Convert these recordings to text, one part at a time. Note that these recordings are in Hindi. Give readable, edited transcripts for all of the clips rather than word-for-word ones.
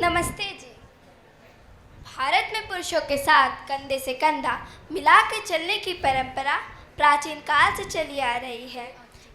नमस्ते जी। भारत में पुरुषों के साथ कंधे से कंधा मिला के चलने की परंपरा प्राचीन काल से चली आ रही है।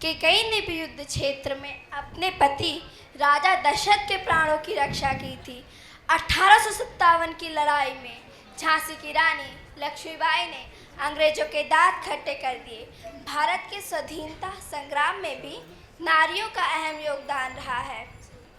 कि कई ने भी युद्ध क्षेत्र में अपने पति राजा दशरथ के प्राणों की रक्षा की थी। 1857 की लड़ाई में झांसी की रानी लक्ष्मीबाई ने अंग्रेजों के दांत खट्टे कर दिए। भारत के स्वाधीनता संग्राम में भी नारियों का अहम योगदान रहा है।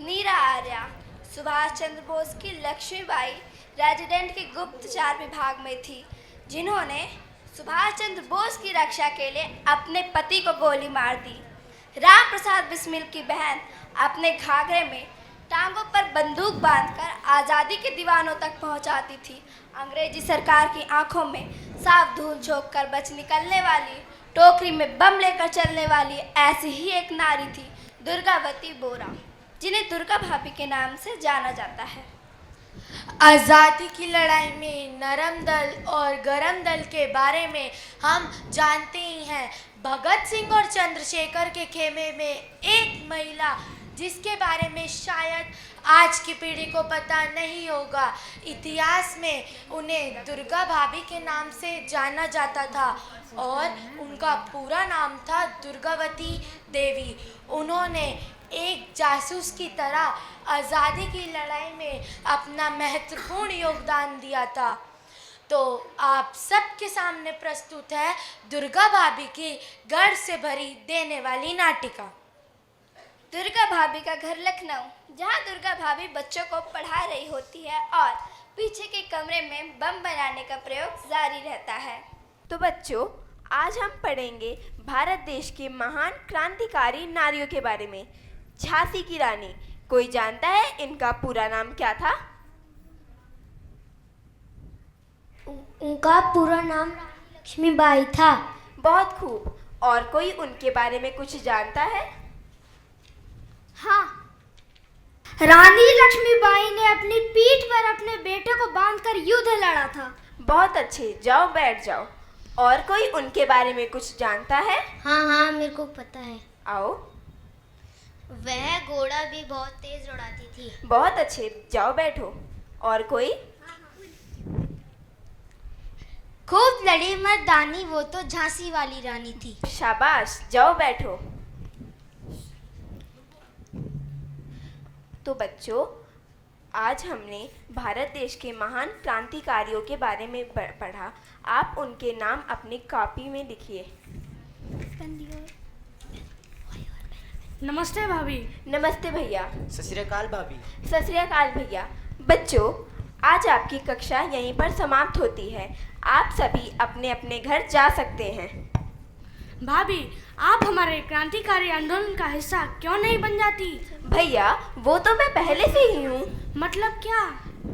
नीरा आर्या सुभाष चंद्र बोस की लक्ष्मीबाई रेजिडेंट के गुप्तचर विभाग में थी, जिन्होंने सुभाष चंद्र बोस की रक्षा के लिए अपने पति को गोली मार दी। राम प्रसाद बिस्मिल की बहन अपने घाघरे में टांगों पर बंदूक बांधकर आज़ादी के दीवानों तक पहुंचाती थी। अंग्रेजी सरकार की आंखों में साफ धूल झोंक कर बच निकलने वाली, टोकरी में बम लेकर चलने वाली ऐसी ही एक नारी थी दुर्गावती बोरा, जिन्हें दुर्गा भाभी के नाम से जाना जाता है। आज़ादी की लड़ाई में नरम दल और गरम दल के बारे में हम जानते ही हैं। भगत सिंह और चंद्रशेखर के खेमे में एक महिला जिसके बारे में शायद आज की पीढ़ी को पता नहीं होगा। इतिहास में उन्हें दुर्गा भाभी के नाम से जाना जाता था और उनका पूरा नाम था दुर्गावती देवी। उन्होंने एक जासूस की तरह आज़ादी की लड़ाई में अपना महत्वपूर्ण योगदान दिया था। तो आप सबके सामने प्रस्तुत है दुर्गा भाभी की गर्व से भरी देने वाली नाटिका। दुर्गा भाभी का घर लखनऊ, जहाँ दुर्गा भाभी बच्चों को पढ़ा रही होती है और पीछे के कमरे में बम बनाने का प्रयोग जारी रहता है। तो बच्चों, आज हम पढ़ेंगे भारत देश की महान क्रांतिकारी नारियों के बारे में। झांसी की रानी, कोई जानता है इनका पूरा नाम क्या था? उनका पूरा नाम रानी लक्ष्मीबाई था। बहुत खूब। और कोई उनके बारे में कुछ जानता है? हाँ, रानी लक्ष्मीबाई ने अपनी पीठ पर अपने बेटे को बांधकर युद्ध लड़ा था। बहुत अच्छे, जाओ बैठ जाओ। और कोई उनके बारे में कुछ जानता है? हाँ, मेरे को पता है। आओ। वह घोड़ा भी बहुत तेज उड़ाती थी। बहुत अच्छे, जाओ बैठो। और कोई? खूब लड़ी मर्दानी, वो तो झांसी वाली रानी थी। शाबाश, जाओ बैठो। तो बच्चों, आज हमने भारत देश के महान क्रांतिकारियों के बारे में पढ़ा। आप उनके नाम अपनी कॉपी में लिखिए। नमस्ते भाभी। नमस्ते भैया। सत श्री अकाल भाभी। सत श्री अकाल भैया। बच्चों, आज आपकी कक्षा यहीं पर समाप्त होती है। आप सभी अपने अपने घर जा सकते हैं। भाभी, आप हमारे क्रांतिकारी आंदोलन का हिस्सा क्यों नहीं बन जाती? भैया, वो तो मैं पहले से ही हूँ। मतलब क्या?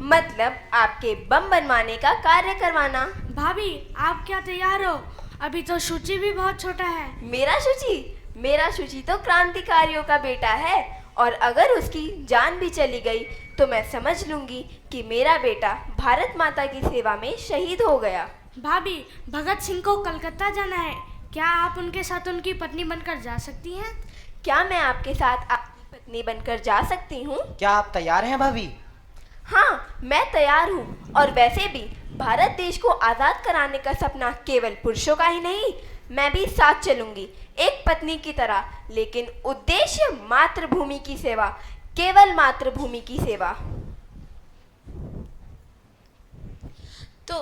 मतलब आपके बम बनवाने का कार्य करवाना। भाभी, आप क्या तैयार हो? अभी तो शुचि भी बहुत छोटा है। मेरा शुचि तो क्रांतिकारियों का बेटा है, और अगर उसकी जान भी चली गई तो मैं समझ लूंगी कि मेरा बेटा भारत माता की सेवा में शहीद हो गया। भाभी, भगत सिंह को कलकत्ता जाना है, क्या आप उनके साथ उनकी पत्नी बनकर जा सकती हैं? क्या मैं आपके साथ आपकी पत्नी बनकर जा सकती हूँ? क्या आप तैयार हैं भाभी? हाँ, मैं तैयार हूँ। और वैसे भी भारत देश को आज़ाद कराने का सपना केवल पुरुषों का ही नहीं, मैं भी साथ चलूंगी, एक पत्नी की तरह। लेकिन उद्देश्य मातृभूमि की सेवा, केवल मातृभूमि की सेवा। तो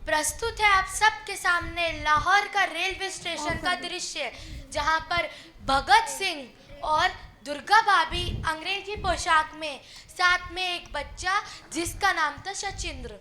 प्रस्तुत है आप सबके सामने लाहौर का रेलवे स्टेशन का दृश्य, जहां पर भगत सिंह और दुर्गा भाभी अंग्रेजी पोशाक में, साथ में एक बच्चा जिसका नाम था सचिंद्र।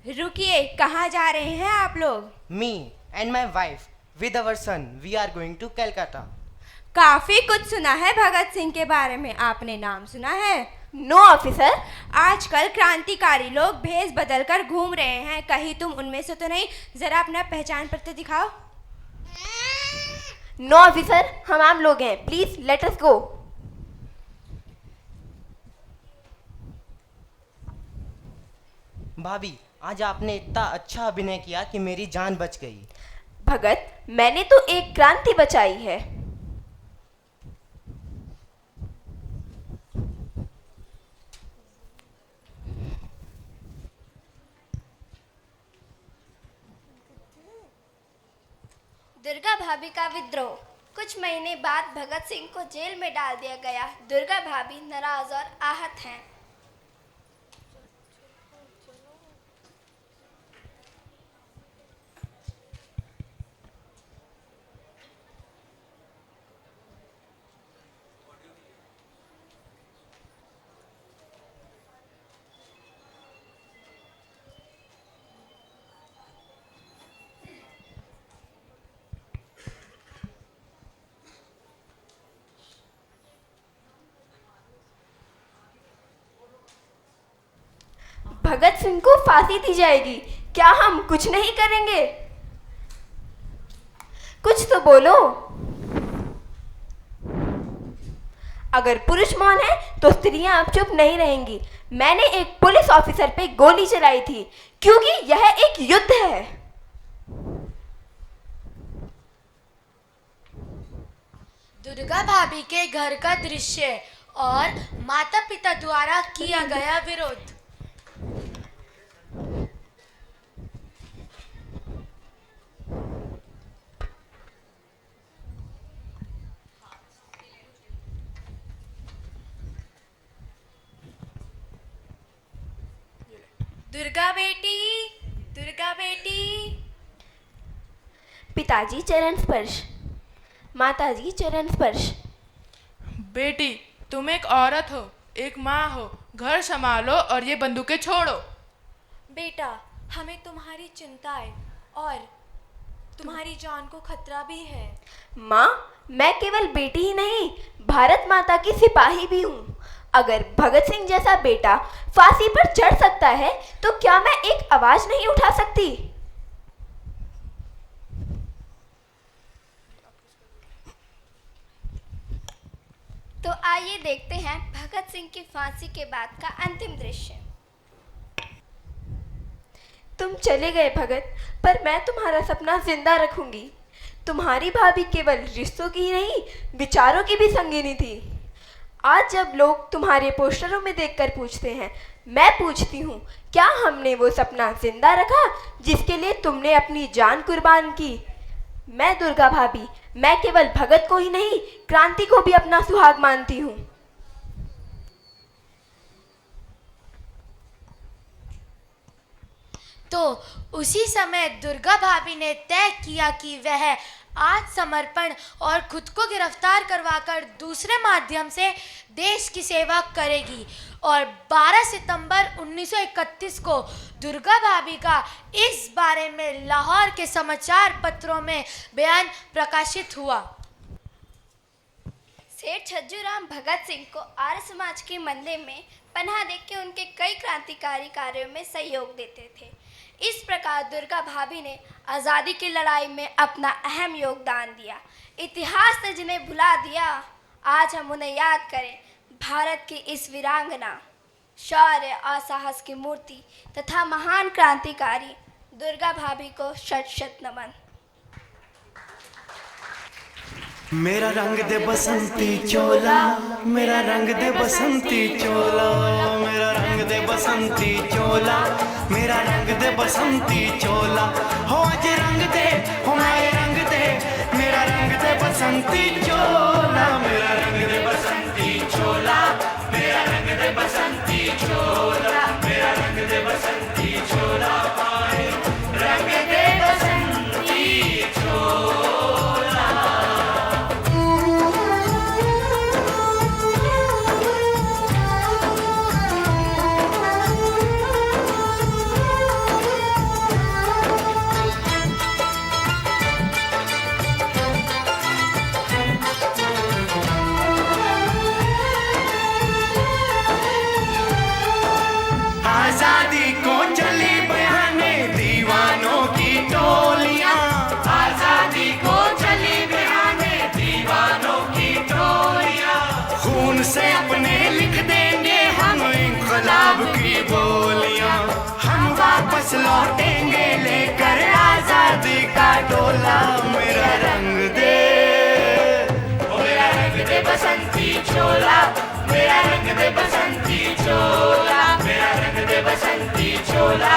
रुकिए, कहाँ जा रहे हैं आप लोग? Me and my wife with our son, we are going to Calcutta. काफी कुछ सुना है भगत सिंह के बारे में, आपने नाम सुना है? No officer. आजकल क्रांतिकारी लोग भेष बदल कर घूम रहे हैं, कहीं तुम उनमें से तो नहीं? जरा अपना पहचान पत्र दिखाओ। नो ऑफिसर, हम आम लोग हैं, प्लीज लेट अस गो। भाभी, आज आपने इतना अच्छा अभिनय किया कि मेरी जान बच गई। भगत, मैंने तो एक क्रांति बचाई है। दुर्गा भाभी का विद्रोह। कुछ महीने बाद भगत सिंह को जेल में डाल दिया गया। दुर्गा भाभी नाराज और आहत हैं। भगत सिंह को फांसी दी जाएगी, क्या हम कुछ नहीं करेंगे? कुछ तो बोलो। अगर पुरुष मौन है तो स्त्रियां अब चुप नहीं रहेंगी। मैंने एक पुलिस ऑफिसर पे गोली चलाई थी क्योंकि यह एक युद्ध है। दुर्गा भाभी के घर का दृश्य और माता पिता द्वारा किया गया विरोध। दुर्गा बेटी, दुर्गा बेटी। पिताजी चरण स्पर्श, माताजी चरण स्पर्श। बेटी, तुम एक औरत हो, एक माँ हो, घर संभालो और ये बंदूकें छोड़ो। बेटा, हमें तुम्हारी चिंता है और तुम्हारी जान को खतरा भी है। माँ, मैं केवल बेटी ही नहीं, भारत माता की सिपाही भी हूँ। अगर भगत सिंह जैसा बेटा फांसी पर चढ़ सकता है तो क्या मैं एक आवाज नहीं उठा सकती? तो आइए देखते हैं भगत सिंह की फांसी के बाद का अंतिम दृश्य। तुम चले गए भगत, पर मैं तुम्हारा सपना जिंदा रखूंगी। तुम्हारी भाभी केवल रिश्तों की ही नहीं, विचारों की भी संगिनी थी। आज जब लोग तुम्हारे पोस्टरों में देखकर पूछते हैं, मैं पूछती हूँ, क्या हमने वो सपना जिंदा रखा जिसके लिए तुमने अपनी जान कुर्बान की? मैं दुर्गा भाभी, मैं केवल भगत को ही नहीं, क्रांति को भी अपना सुहाग मानती हूँ। तो उसी समय दुर्गा भाभी ने तय किया कि वह आत्मसमर्पण और खुद को गिरफ्तार करवाकर दूसरे माध्यम से देश की सेवा करेगी। और 12 सितंबर 1931 को दुर्गा भाभी का इस बारे में लाहौर के समाचार पत्रों में बयान प्रकाशित हुआ। सेठ छज्जूराम भगत सिंह को आर्य समाज के मंदिर में पनाह देके उनके कई क्रांतिकारी कार्यों में सहयोग देते थे। इस प्रकार दुर्गा भाभी ने आज़ादी की लड़ाई में अपना अहम योगदान दिया। इतिहास ने जिन्हें भुला दिया, आज हम उन्हें याद करें। भारत की इस वीरांगना, शौर्य और साहस की मूर्ति तथा महान क्रांतिकारी दुर्गा भाभी को शत शत नमन। मेरा रंग दे बसंती चोला, मेरा रंग दे बसंती चोला, मेरा रंग दे बसंती चोला, मेरा रंग दे बसंती चोला। हो आज रंग दे, हो माए रंग दे, मेरा रंग दे बसंती चोला, मेरा रंग दे बसंती चोला, मेरा रंग दे बसंती चोला, मेरा रंग दे बसंती चोला, आए रंग दे बसंती चोला। लौटेंगे लेकर आजादी का डोला। मेरा रंग दे, मेरा रंग दे बसंती चोला, मेरा रंग दे बसंती चोला, मेरा रंग दे बसंती चोला।